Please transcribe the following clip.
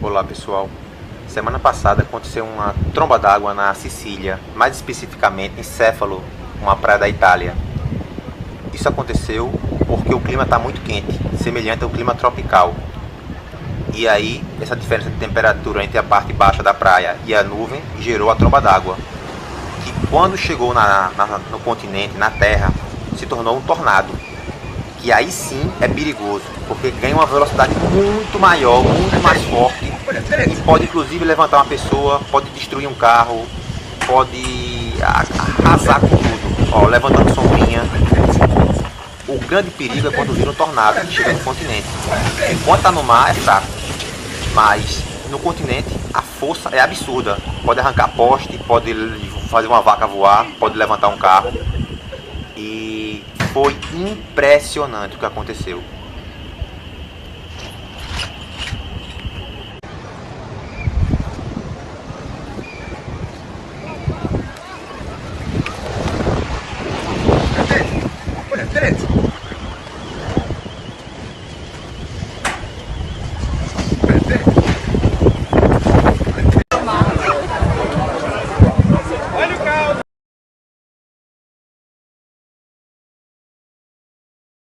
Olá pessoal, semana passada aconteceu uma tromba d'água na Sicília, mais especificamente em Céfalo, uma praia da Itália. Isso aconteceu porque o clima está muito quente, semelhante ao clima tropical. E aí, essa diferença de temperatura entre a parte baixa da praia e a nuvem gerou a tromba d'água, que quando chegou no continente, na terra, se tornou um tornado. Que aí sim é perigoso, porque ganha uma velocidade muito maior, muito mais forte, e pode inclusive levantar uma pessoa, pode destruir um carro, pode arrasar com tudo, ó, levantando sombrinha. O grande perigo é quando vira um tornado que chega no continente. Enquanto está no mar é fraco, mas no continente a força é absurda. Pode arrancar poste, pode fazer uma vaca voar, pode levantar um carro. E foi impressionante o que aconteceu. Olha, Fred!